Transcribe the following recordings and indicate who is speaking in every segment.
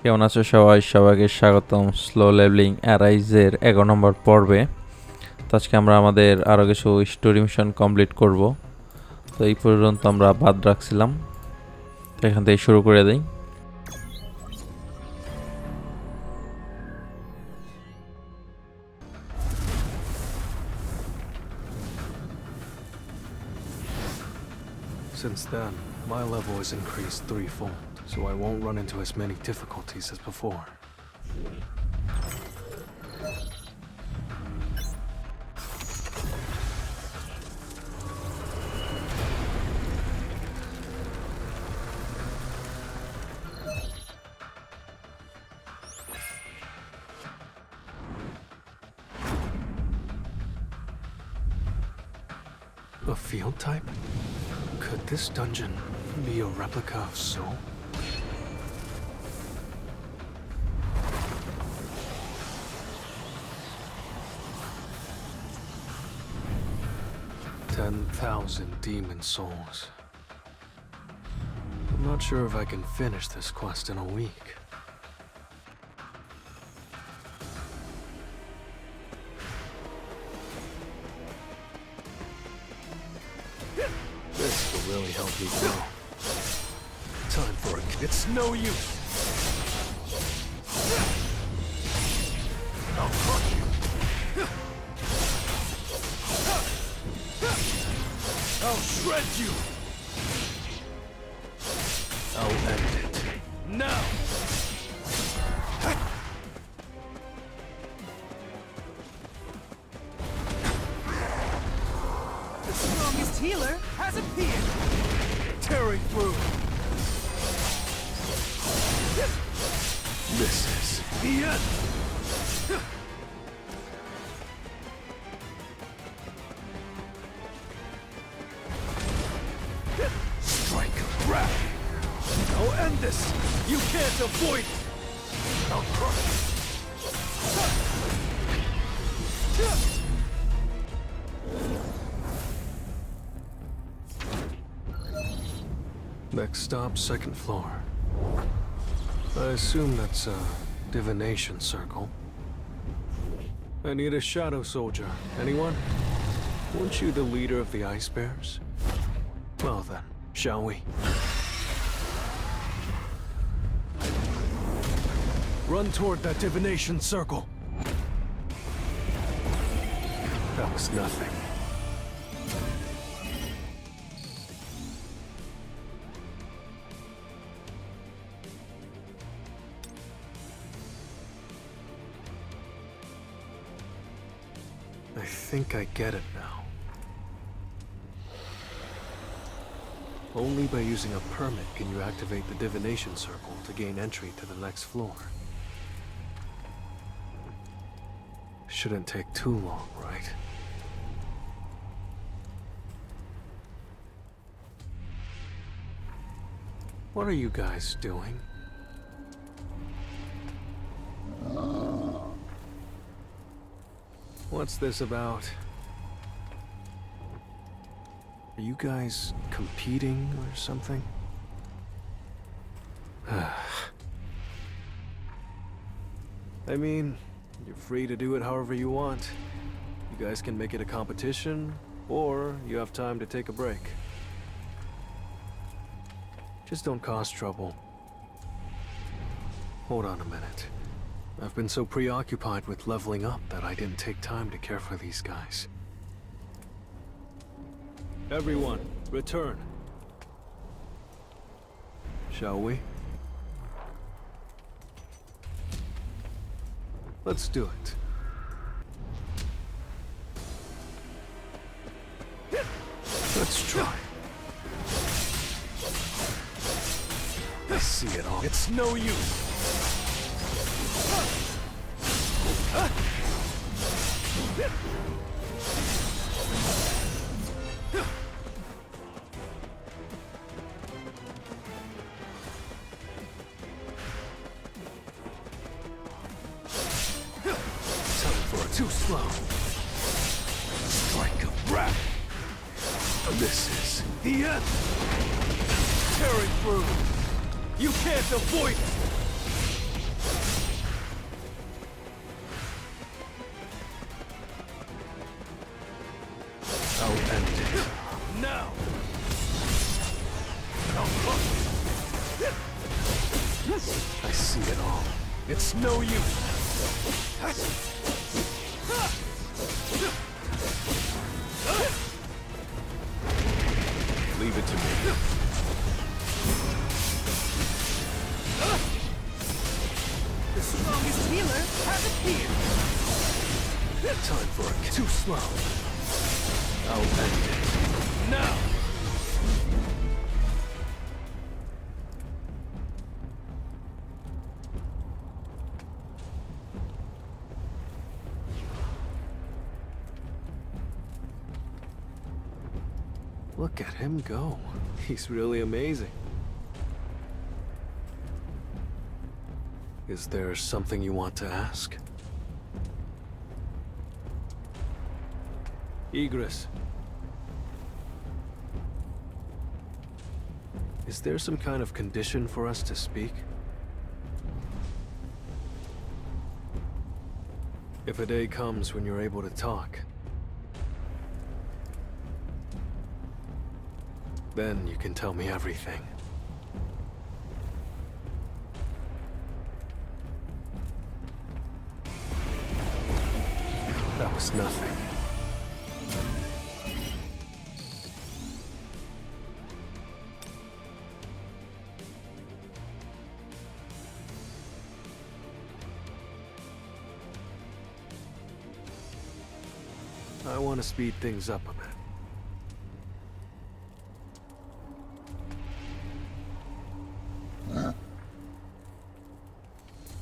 Speaker 1: কেমন আছো সবাই? সবাইকে স্বাগতম স্লো লেভেলিং অ্যারাইজের 11 নম্বর পর্বে। তো আজকে আমরা আমাদের আরও কিছু স্টোরি মিশন কমপ্লিট করব। তো এই পর্যন্ত আমরা বাদ রাখছিলাম, তো এখান থেকে শুরু করে দিই।
Speaker 2: Since then, my level has increased threefold, so I won't run into as many difficulties as before. A field type? Could this dungeon be a replica of Soul? "10,000 demon souls. I'm not sure if I can finish this quest in a week. This will really help me grow. Time for a... It's no use! I'll crush you! I'll shred you! I'll end it. Now!
Speaker 3: The strongest healer has appeared!
Speaker 2: Tearing through! This is the end! Strike of wrath! I'll end this! You can't avoid it! I'll crush you! Next stop, second floor. I assume that's a divination circle. I need a shadow soldier. Anyone? Weren't you the leader of the Ice Bears? Well then, shall we? Run toward that divination circle. That was nothing. I think I get it now. Only by using a permit can you activate the divination circle to gain entry to the next floor. Shouldn't take too long, right? What are you guys doing? What's this about? Are you guys competing or something? I mean, you're free to do it however you want. You guys can make it a competition, or you have time to take a break. Just don't cause trouble. Hold on a minute. I've been so preoccupied with leveling up that I didn't take time to care for these guys. Everyone, return. Shall we? Let's do it. Let's try. I see it all. It's no use. Too slow. Strike of wrath. This is the end. Tearing through. You can't avoid it. I see it all. It's no use. Leave it to me.
Speaker 3: The strongest healer has appeared.
Speaker 2: Time for it. Too slow. I'll end it. Now! Look at him go. He's really amazing. Is there something you want to ask? Egress. Is there some kind of condition for us to speak? If a day comes when you're able to talk, then you can tell me everything. That was nothing. I want to speed things up a bit.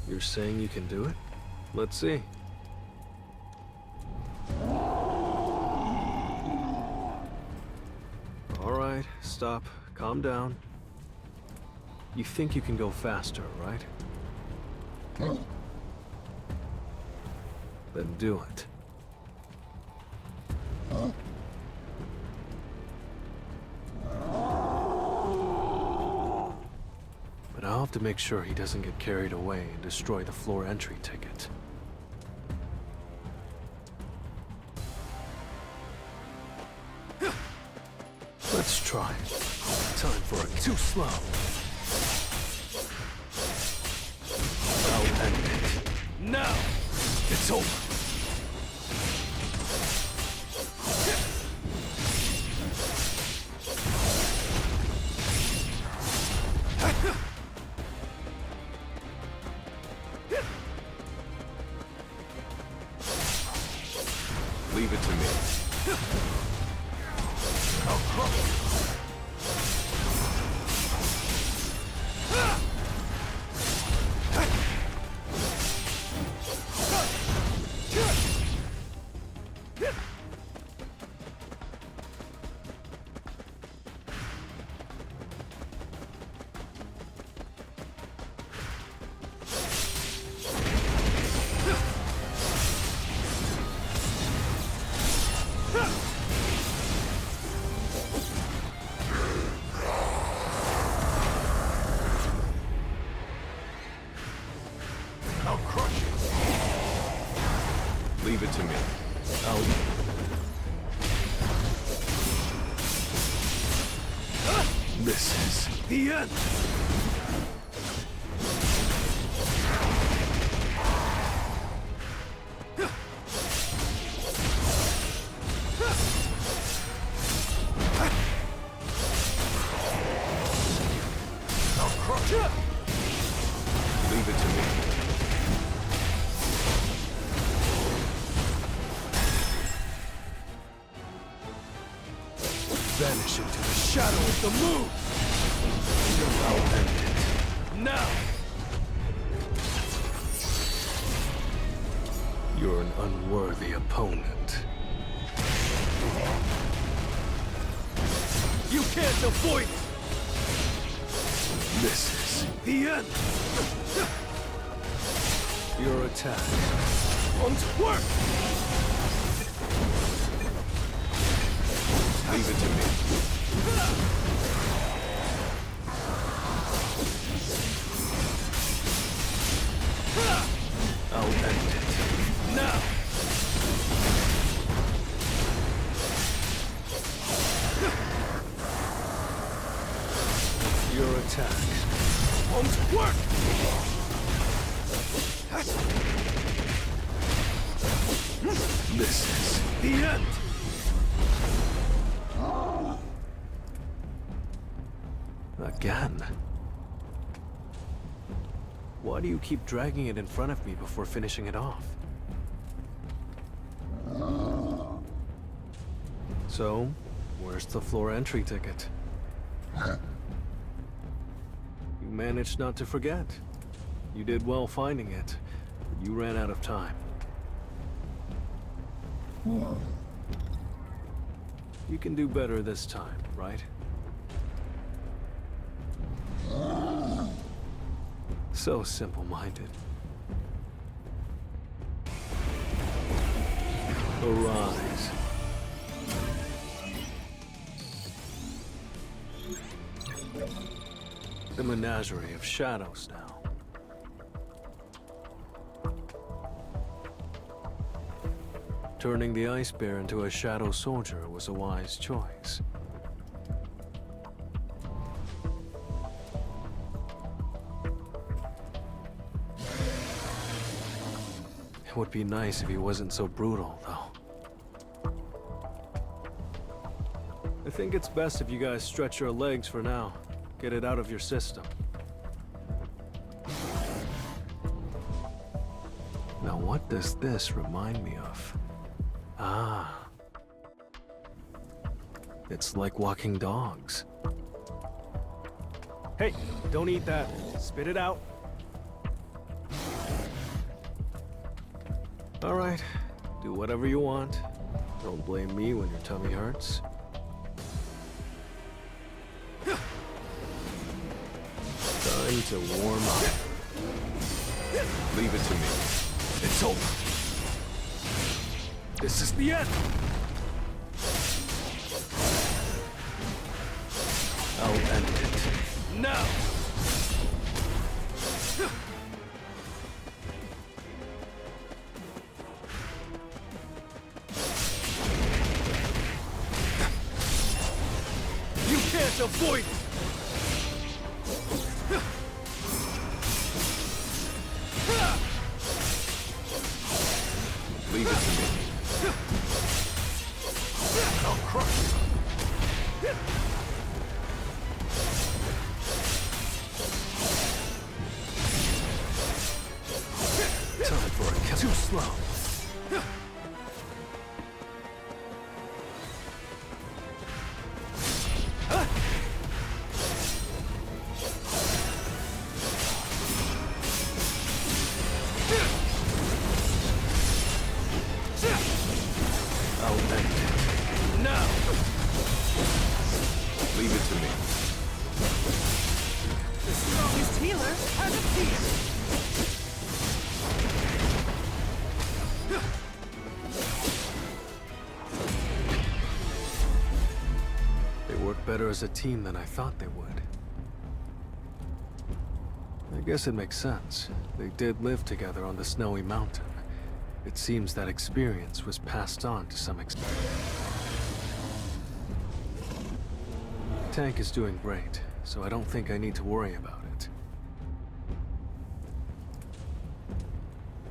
Speaker 2: You're saying you can do it? Let's see. All right, stop. Calm down. You think you can go faster, right? Then do it. But I'll have to make sure he doesn't get carried away and destroy the floor entry ticket. Let's try. Time for it. Too slow. I'll end it. Now! It's over. Leave it to me. I'll crush it. I'll crush it. Leave it to me. This is the end. I'll crush it. Leave it to me. Vanish into the shadow of the moon! I'll end it. Now! You're an unworthy opponent. You can't avoid it! This is the end! Your attack won't work! Leave it to me. I'll end it. Now! Your attack won't work! This is the end! Again? Why do you keep dragging it in front of me before finishing it off? So, where's the floor entry ticket? You managed not to forget. You did well finding it, but you ran out of time. You can do better this time, right? So simple-minded. Arise. The menagerie of shadows now. Turning the ice bear into a shadow soldier was a wise choice. It would be nice if he wasn't so brutal, though. I think it's best if you guys stretch your legs for now. Get it out of your system. Now, what does this remind me of? Ah. It's like walking dogs. Hey, don't eat that. Spit it out. All right, do whatever you want. Don't blame me when your tummy hurts. Time to warm up.
Speaker 4: Leave it to me.
Speaker 2: It's over. This is the end. I'll end it now. You can't avoid it.
Speaker 4: Leave it to me.
Speaker 2: I'll crush you. Time for a kill. Too slow. I'll end it now.
Speaker 4: Leave it to me.
Speaker 3: The strongest healer has appeared.
Speaker 2: They work better as a team than I thought they would. I guess it makes sense. They did live together on the snowy mountain. It seems that experience was passed on to some extent. Tank is doing great, so I don't think I need to worry about it.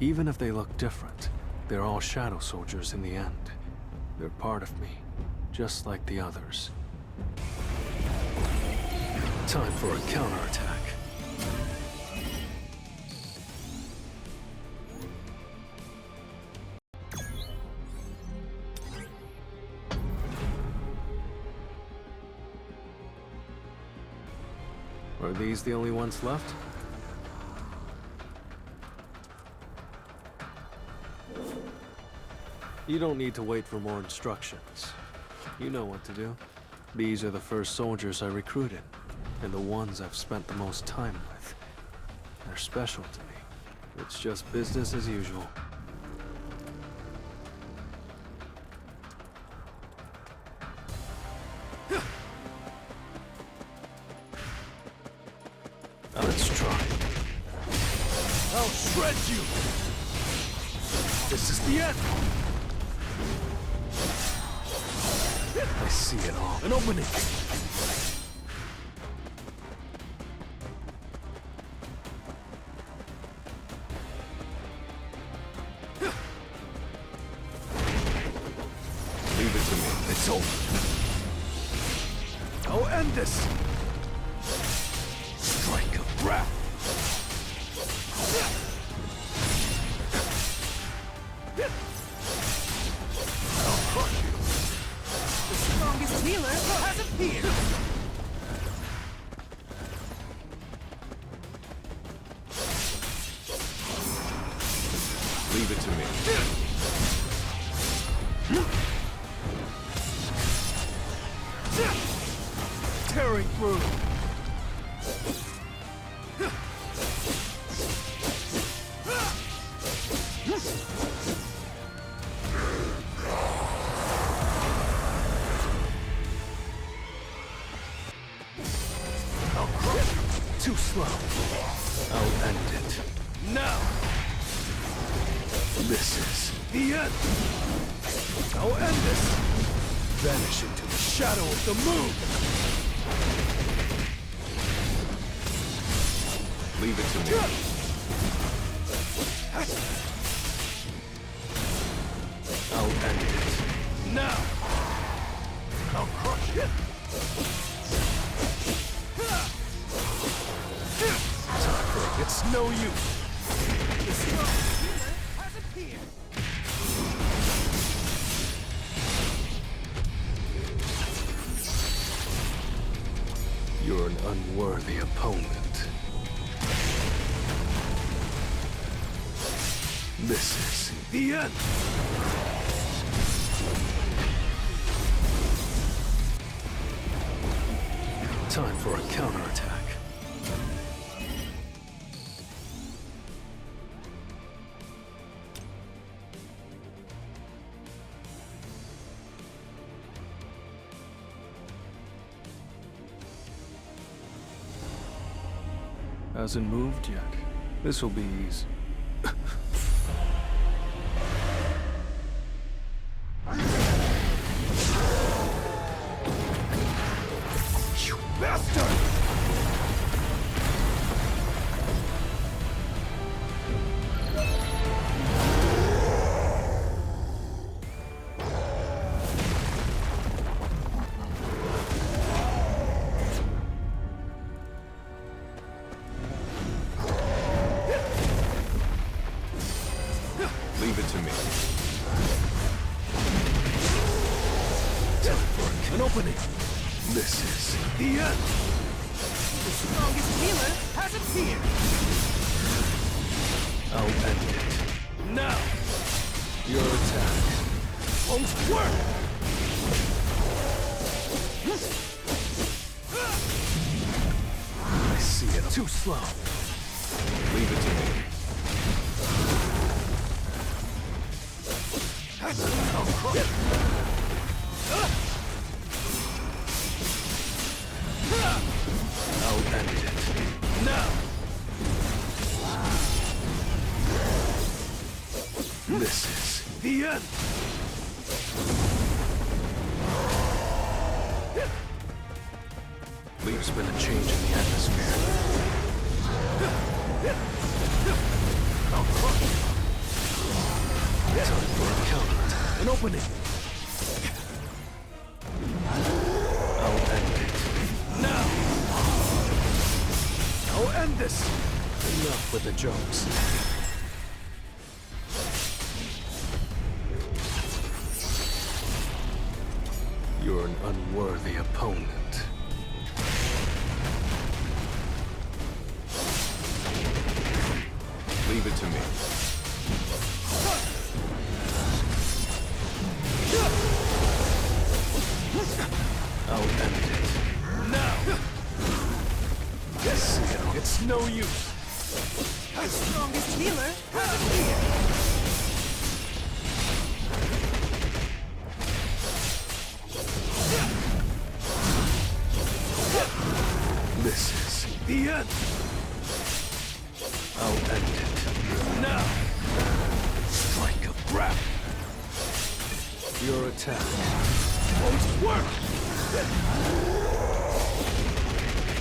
Speaker 2: Even if they look different, they're all shadow soldiers in the end. They're part of me, just like the others. Time for a counterattack. Are these the only ones left? You don't need to wait for more instructions. You know what to do. These are the first soldiers I recruited, and the ones I've spent the most time with. They're special to me. It's just business as usual. Let's try. I'll shred you! This is the end! I see it all. An opening! over. I'll end this. Strike of wrath. I'll crush you.
Speaker 3: The strongest healer has appeared.
Speaker 4: Leave it to me.
Speaker 2: Tearing through. I'll crush you. Too slow. I'll end it. Now! This is the end! I'll end this! Vanish into the shadow of the moon!
Speaker 4: Leave it to me.
Speaker 2: I'll end it. Now! I'll crush it! It's no use!
Speaker 3: The strongest healer has appeared.
Speaker 2: You're an unworthy opponent. This is the end! Time for a counterattack. Hasn't moved yet. This'll be easy. You bastard!
Speaker 4: Leave it to me.
Speaker 2: Time for an opening. This is the end.
Speaker 3: The strongest healer has appeared.
Speaker 2: I'll end it. Now! Your attack won't work! I see it. Too slow.
Speaker 4: Leave it to me.
Speaker 2: I'll crush it. I'll end it. Now! This is the end! There's been a change in the atmosphere. I'll crush it. Time for a counterattack. An opening. I'll end it. Now! I'll end this! Enough with the jokes. You're an unworthy opponent.
Speaker 4: Leave it to me.
Speaker 2: I'll end it. Now! Yes, it's no use.
Speaker 3: The strongest healer has appeared.
Speaker 2: This is the end. I'll end it. Now! Strike of wrath. Your attack won't work!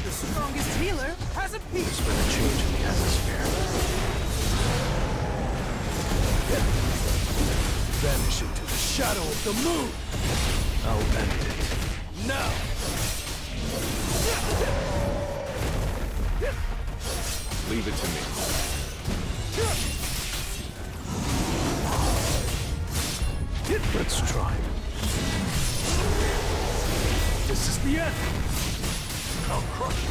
Speaker 3: The strongest healer has appeared.
Speaker 2: There's been a change in the atmosphere. Vanish into the shadow of the moon! I'll end it. Now!
Speaker 4: Leave it to me.
Speaker 2: Let's try. This is the end! I'll crush you.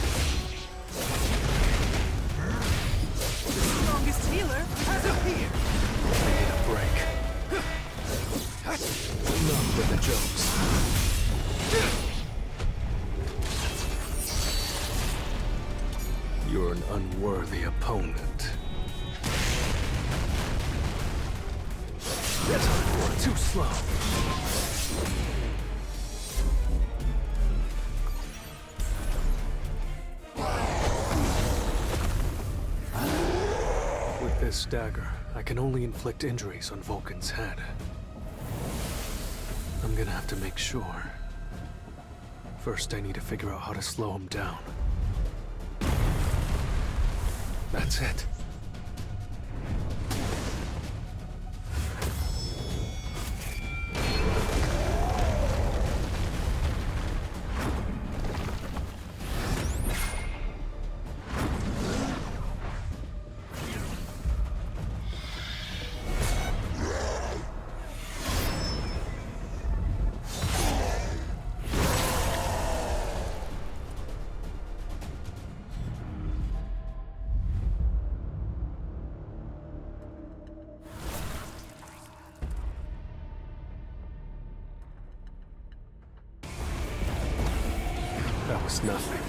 Speaker 3: The strongest healer has appeared.
Speaker 2: I need a break. Enough with the jokes. You're an unworthy opponent. Too slow. With this dagger, I can only inflict injuries on Vulcan's head. I'm gonna have to make sure. First, I need to figure out how to slow him down. That's it. That was nothing.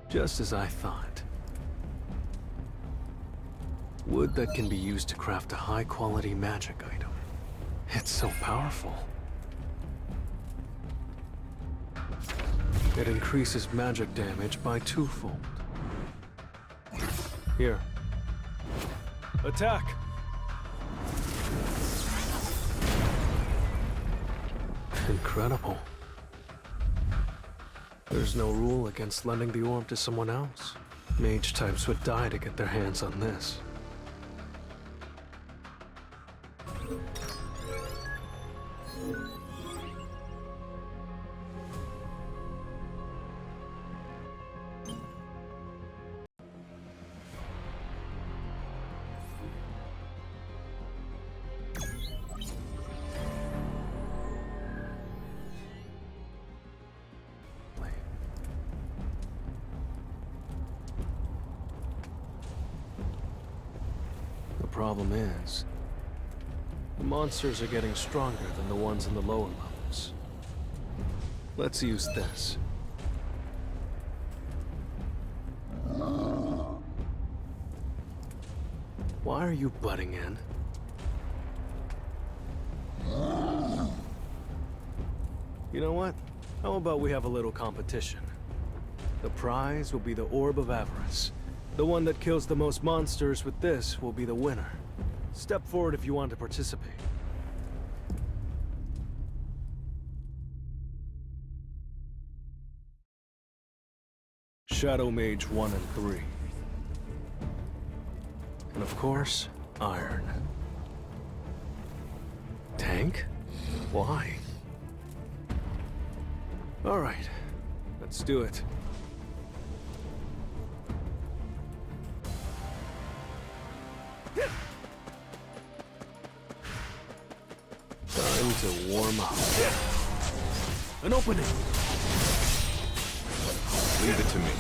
Speaker 2: Just as I thought. Wood that can be used to craft a high-quality magic item. It's so powerful. It increases magic damage by twofold. Here. Attack! Incredible. There's no rule against lending the orb to someone else. Mage types would die to get their hands on this. The problem is, the monsters are getting stronger than the ones in the lower levels. Let's use this. Why are you butting in? You know what? How about we have a little competition? The prize will be the Orb of Avarice. The one that kills the most monsters with this will be the winner. Step forward if you want to participate. Shadow Mage 1 and 3. And of course, Iron. Tank? Why? Alright, let's do it. Time to warm up. An opening!
Speaker 4: Leave it to me.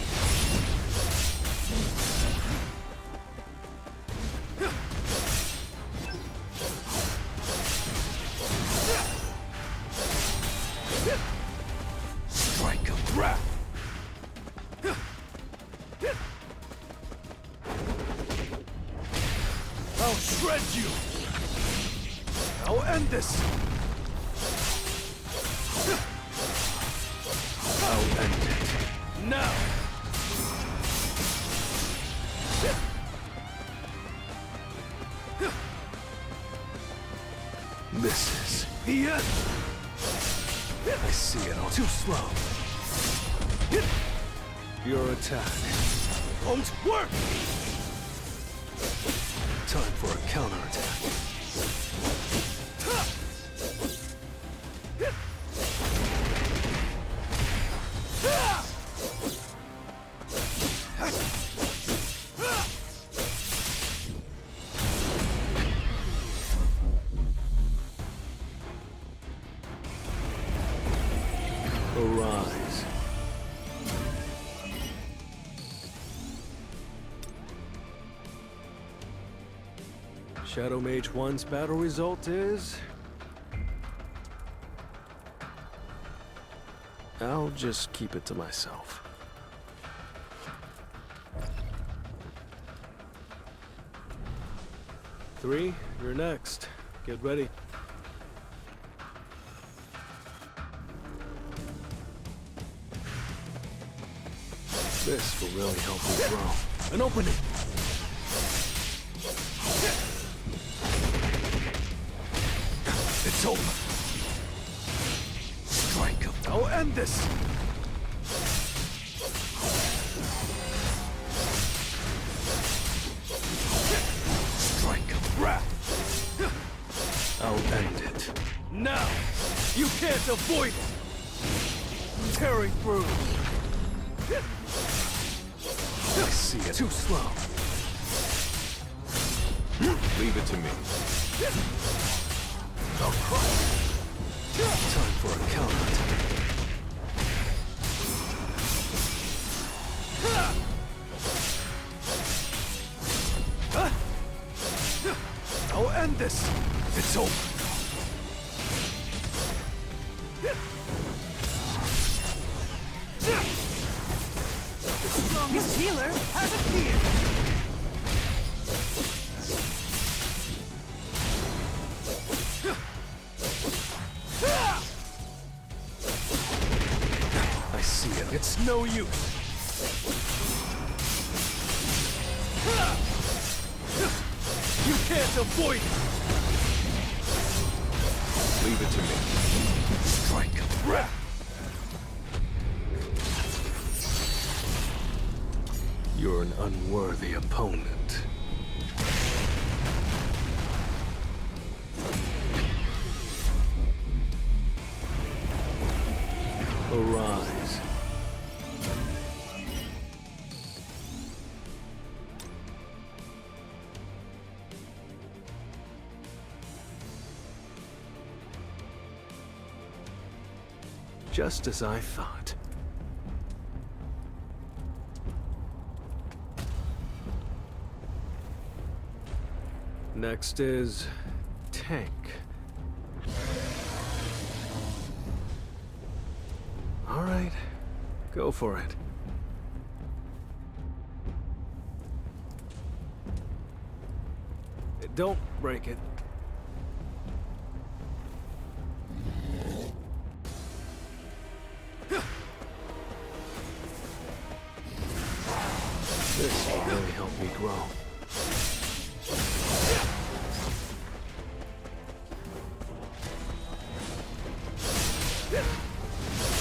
Speaker 2: Strike of wrath! I'll shred you! I'll end this! I'll end it. Now! end. I see it all. Too slow. Your attack won't work. Time for a counterattack. Arise. Shadow Mage 1's battle result is... I'll just keep it to myself. Three, you're next. Get ready. This will really help me grow. An opening! It's over. Strike him. I'll end this! Strike him. I'll end it. Now! You can't avoid it! Tearing through! I see it. Too slow.
Speaker 4: Leave it to me.
Speaker 2: I'll crush. Time for a counterattack. I'll end this. It's over.
Speaker 3: The strongest healer has appeared!
Speaker 2: I see it. It's no use. You can't avoid it.
Speaker 4: Leave it to me.
Speaker 2: Strike. You're an unworthy opponent. Arise. Just as I thought. Next is tank. All right, go for it. Don't break it. This will really help me grow.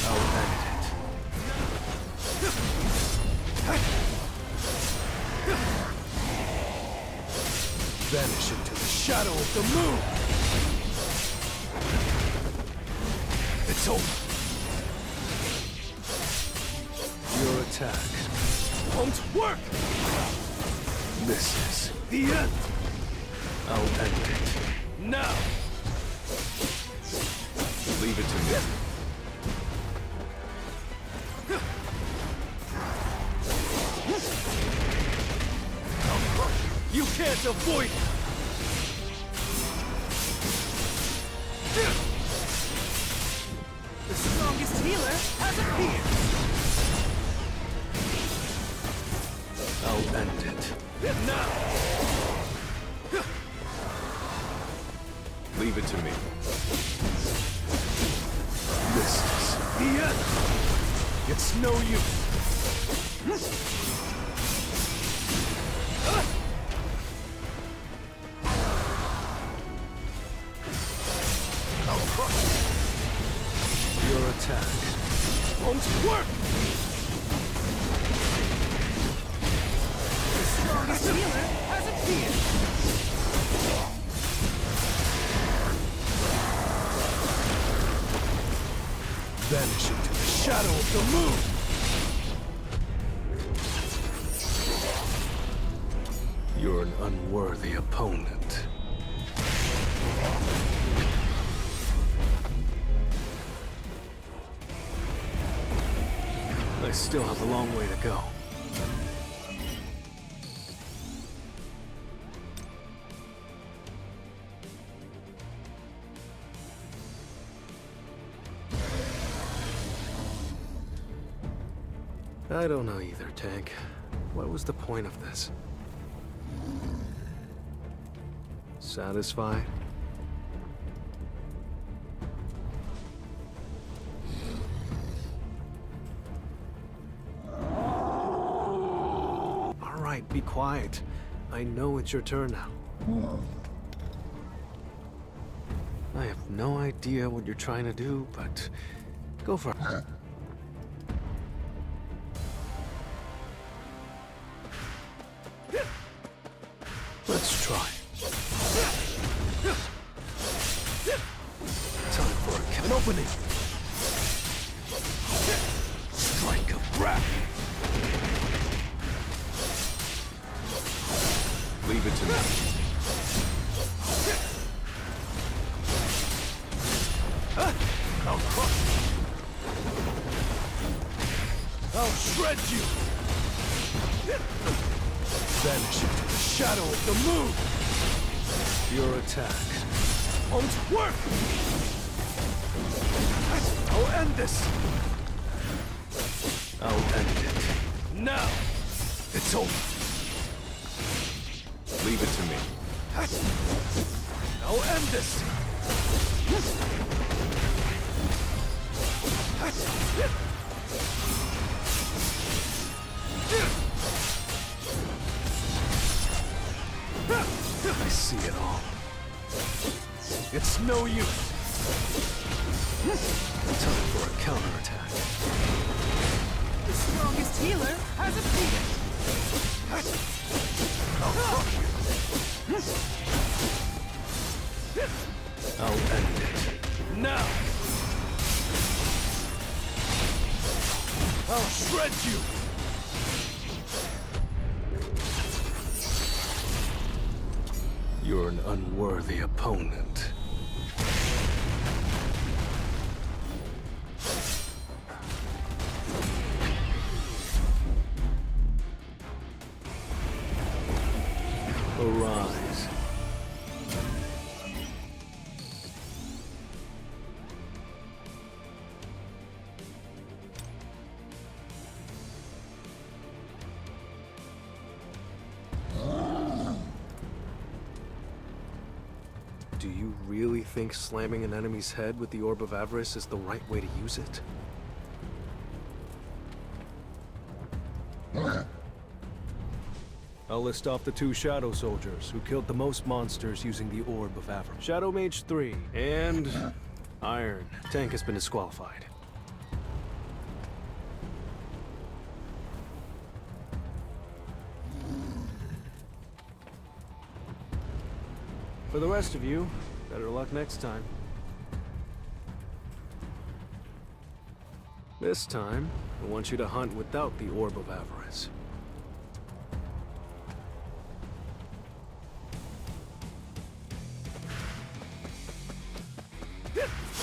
Speaker 2: I'll edit it. Vanish into the shadow of the moon! It's over. Your attack won't work! This is the end! I'll end it. Now!
Speaker 4: Leave it to me.
Speaker 2: You can't avoid it!
Speaker 3: The strongest healer has appeared!
Speaker 2: I'll end it. Now!
Speaker 4: Leave it to me.
Speaker 2: This is the end! It's no use! I'll crush you! the move! You're an unworthy opponent. I still have a long way to go. I don't know either, Tank. What was the point of this? Satisfied? All right, be quiet. I know it's your turn now. I have no idea what you're trying to do, but go for it. Let's try. Time for an opening. Strike of wrath.
Speaker 4: Leave it to me.
Speaker 2: I'll crush you. I'll shred you. Vanish into the shadow of the moon. Your attack won't work. I'll end this. I'll end it. Now. It's over.
Speaker 4: Leave it to me.
Speaker 2: I'll end this. I see it all. It's no use. Time for a counterattack.
Speaker 3: The strongest healer has appeared.
Speaker 2: I'll crush you. I'll end it. Now! I'll shred you! You're an unworthy opponent. Arise. Do you really think slamming an enemy's head with the Orb of Avarice is the right way to use it? I'll list off the 2 Shadow Soldiers who killed the most monsters using the Orb of Avarice. Shadow Mage 3 and Iron. Tank has been disqualified. For the rest of you, better luck next time. This time, I want you to hunt without the Orb of Avarice.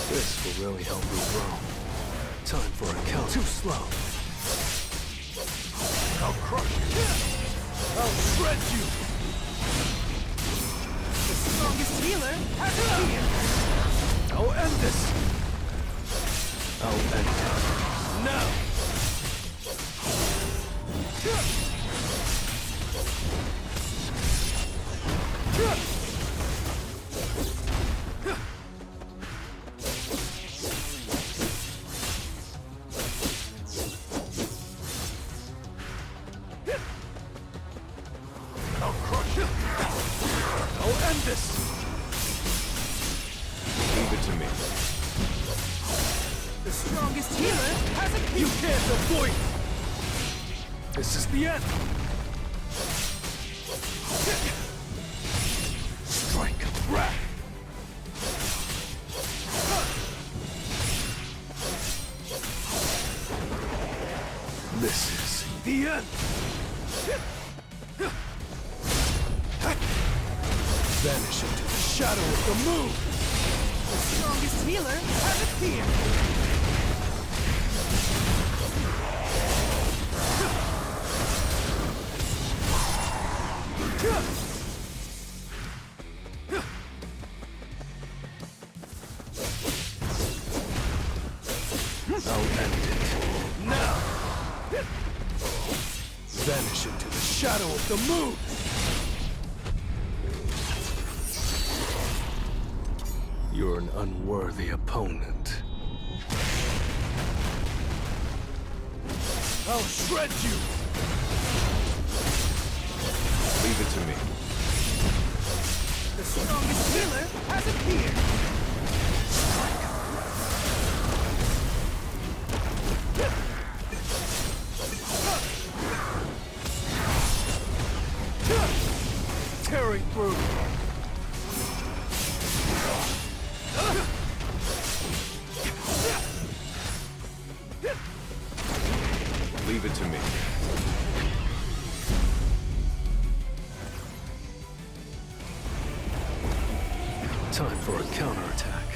Speaker 2: This will really help you grow. Time for a count. Too slow. I'll crush you. I'll shred you.
Speaker 3: The strongest healer has appeared.
Speaker 2: I'll end this. I'll end it. Now. I'll crush you. I'll end this.
Speaker 4: Leave it to me.
Speaker 3: The strongest healer has appeared.
Speaker 2: You can't avoid it. This is the end. Strike of wrath. the end! Vanish into the shadow of the moon!
Speaker 3: The strongest healer has appeared!
Speaker 2: I'll end it. Now! Vanish into the shadow of the moon! You're an unworthy opponent. I'll shred you!
Speaker 4: Leave it to me.
Speaker 3: The strongest healer has appeared!
Speaker 2: Tearing through!
Speaker 4: Leave it to me.
Speaker 2: Time for a counterattack.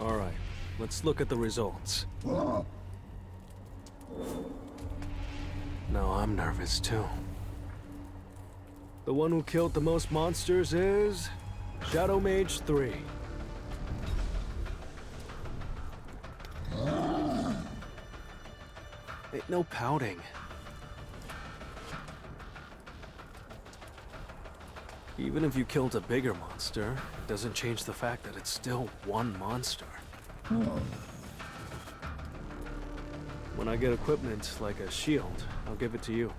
Speaker 2: All right, let's look at the results. Now I'm nervous too. The one who killed the most monsters is Shadow Mage 3. Ain't no pouting. Even if you killed a bigger monster, it doesn't change the fact that it's still one monster. When I get equipment like a shield, I'll give it to you.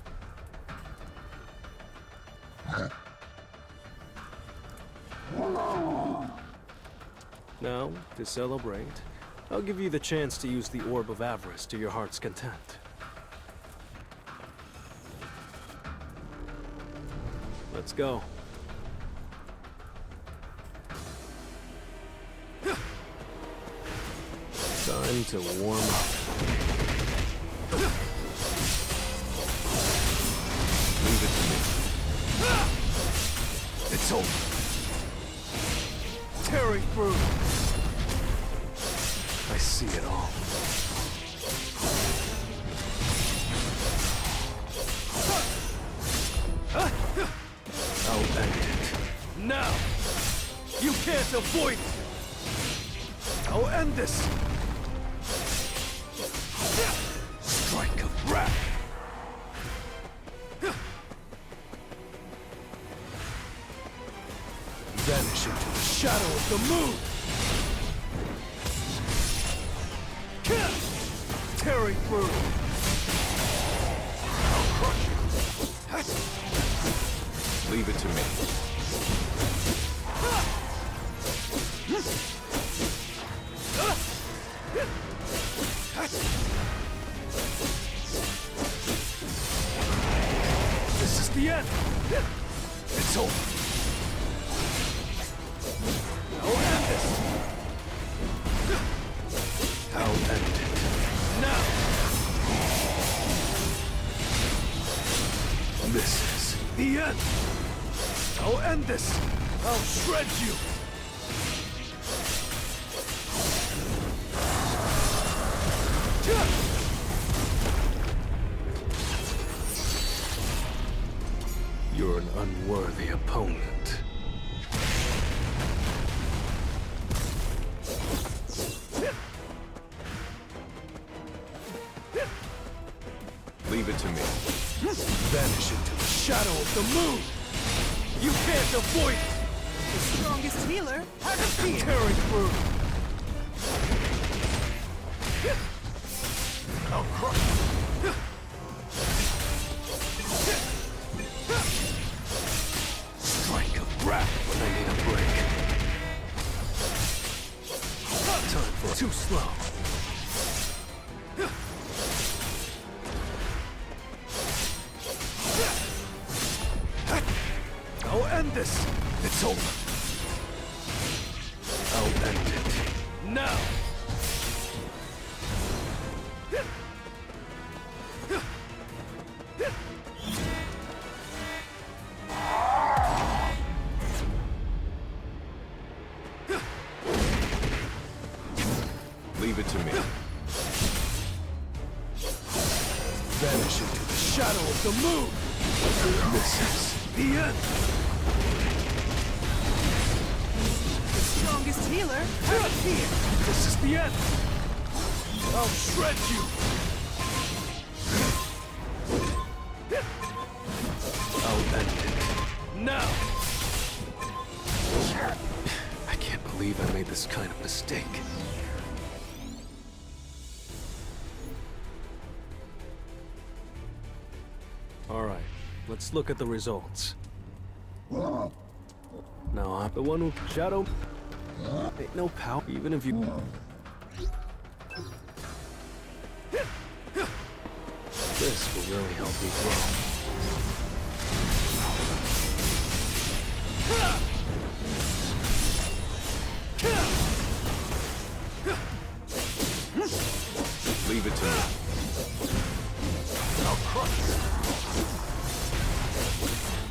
Speaker 2: Now, to celebrate, I'll give you the chance to use the Orb of Avarice to your heart's content. Let's go. Time to warm up.
Speaker 4: Leave it to me.
Speaker 2: It's over. Tearing through. I see it all. I'll end it. Now! You can't avoid it! I'll end this! Strike of wrath! Vanish into the shadow of the moon! Tearing through! I'll crush you!
Speaker 4: Leave it to me.
Speaker 2: This is the end! It's over! I'll end this! I'll end it. Now! This is the end! I'll end this! I'll shred you! You're an unworthy opponent.
Speaker 4: Leave it to me.
Speaker 2: Vanish into the shadow of the moon! You can't avoid it!
Speaker 3: The strongest healer has appeared!
Speaker 2: Tearing through! I'll crush you! Strike of wrath when I need a break. Time for too slow. end this! It's over. I'll end it. Now!
Speaker 4: Leave it to me.
Speaker 2: Vanish into the shadow of the moon! This is the end!
Speaker 3: The strongest healer has appeared.
Speaker 2: This is the end! I'll shred you! I'll end it. Now! I can't believe I made this kind of mistake. Alright, let's look at the results. Now I'm the one who shadow. Ain't no power, even if you. This will really help me grow.
Speaker 4: Leave it to me.
Speaker 2: I'll crush you.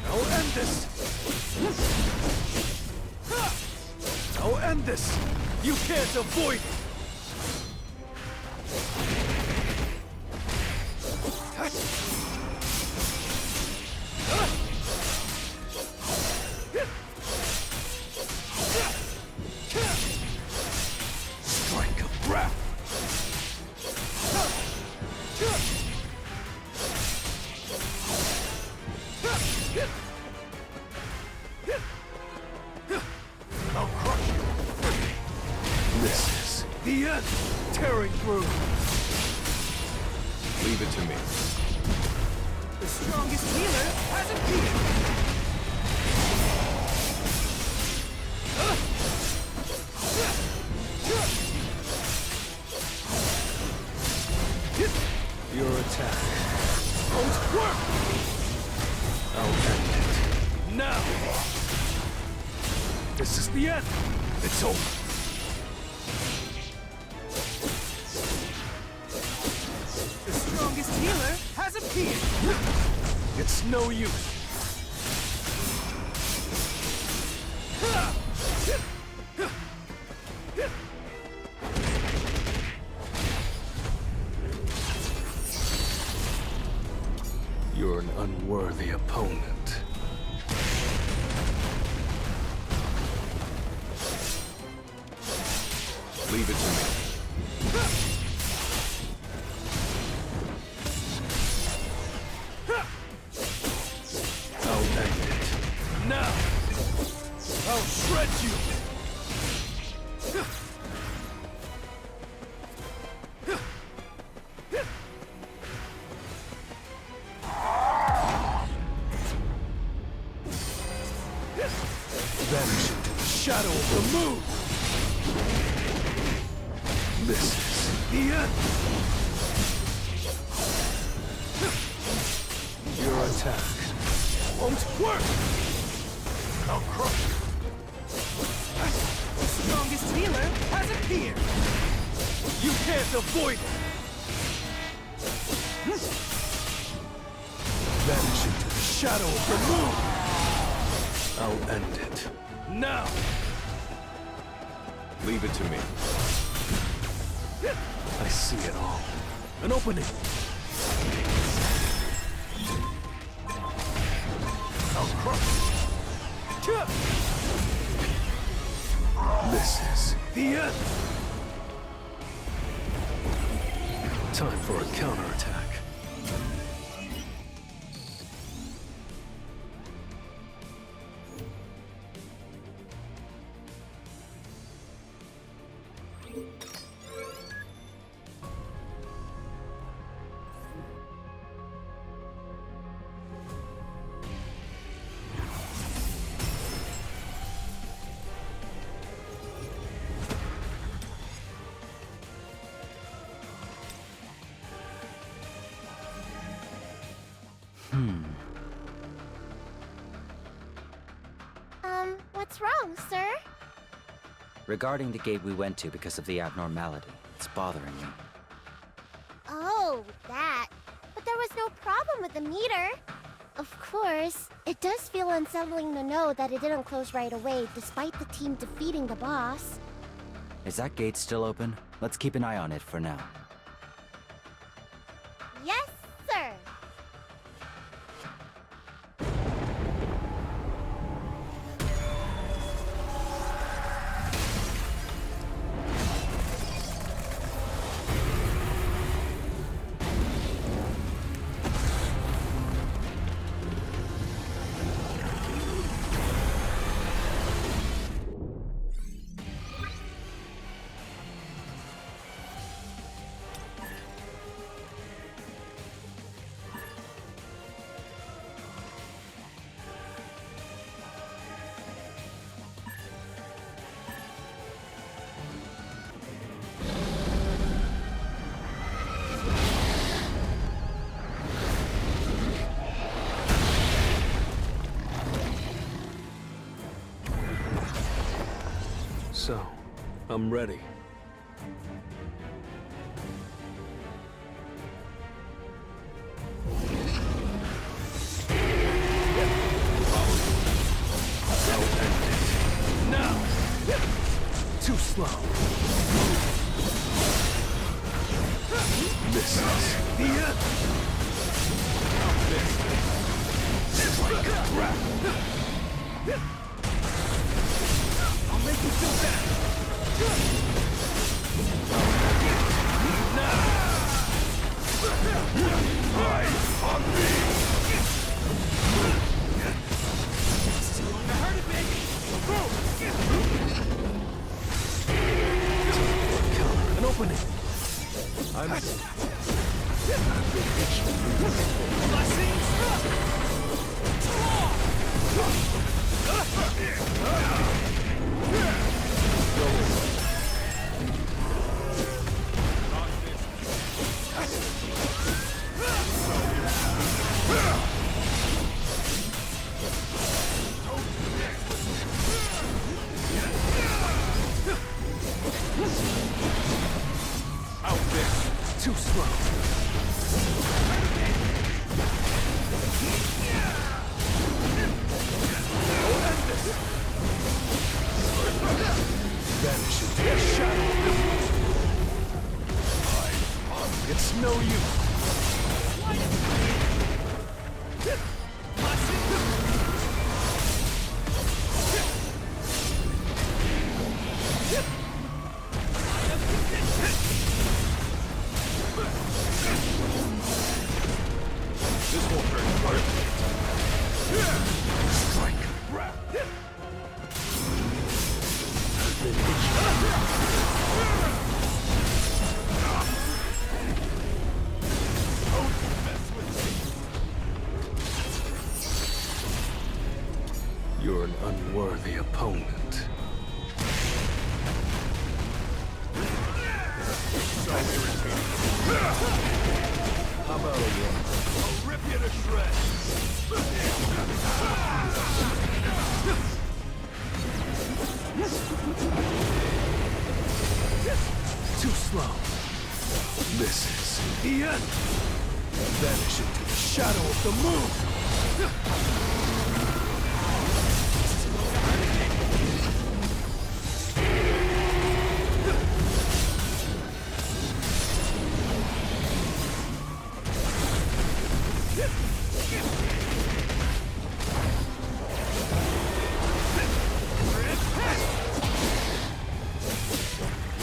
Speaker 2: I'll end this. I'll end this. You can't avoid it. Strike of wrath. I'll crush you. This is the end. Tearing through.
Speaker 4: Leave it to me.
Speaker 3: The strongest healer has appeared.
Speaker 2: Your attack won't work. I'll end it now. This is the end. It's over.
Speaker 3: The strongest healer has appeared.
Speaker 2: It's no use. You're an unworthy opponent.
Speaker 4: Leave it to me.
Speaker 2: I'll end it. Now! I'll shred you! Vanish into the shadow of the moon! This is the end! Your attack won't work! I'll crush you!
Speaker 3: The strongest healer has appeared.
Speaker 2: You can't avoid it! Vanish into the shadow of the moon! I'll end it. Now!
Speaker 4: Leave it to me.
Speaker 2: I see it all. An opening! I'll crush you! This is the end! Time for a counterattack.
Speaker 5: What's wrong, sir?
Speaker 6: Regarding the gate we went to because of the abnormality, it's bothering me.
Speaker 5: Oh, that. But there was no problem with the meter. Of course, it does feel unsettling to know that it didn't close right away despite the team defeating the boss.
Speaker 6: Is that gate still open? Let's keep an eye on it for now.
Speaker 5: Yes, sir.
Speaker 2: So, I'm ready. Now! Too slow. Misses. The end. It's like a trap. I'll make you feel bad. Eyes on me. I heard it, baby. An opening. I'm out there. Too slow. Vanish into the shadow of the moon. It's no use. This won't hurt. Strike. Wrap. You're an unworthy opponent. So irritating. How about a one? I'll rip you to shreds. Too slow. Misses. The end. Vanish into the shadow of the moon.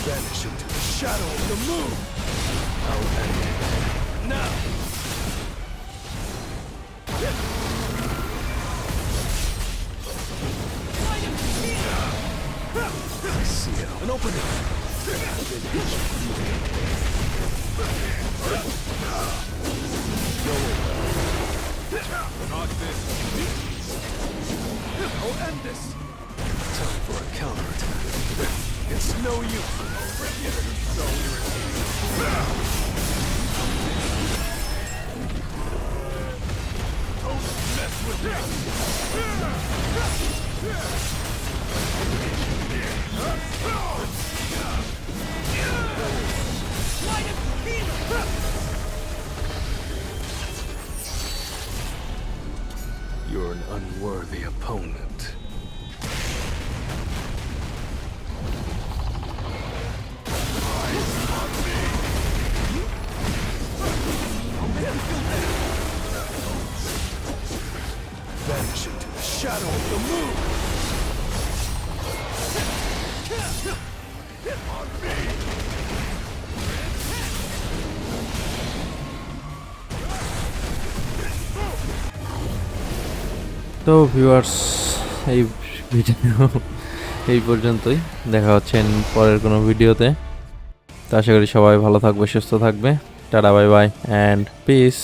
Speaker 2: Vanish into the shadow of the moon. I'll end it. Now. I see it. An opening. Not this. I'll end this. Time for a counterattack. It's no use. So irritating. Don't mess with me. vanish into the shadow of the moon.
Speaker 1: তো viewers, এই video এই পর্যন্তই। দেখা হচ্ছে পরের কোনো ভিডিওতে। তো আশা করি সবাই ভালো থাকবে, সুস্থ থাকবে। Tata, bye bye and piece.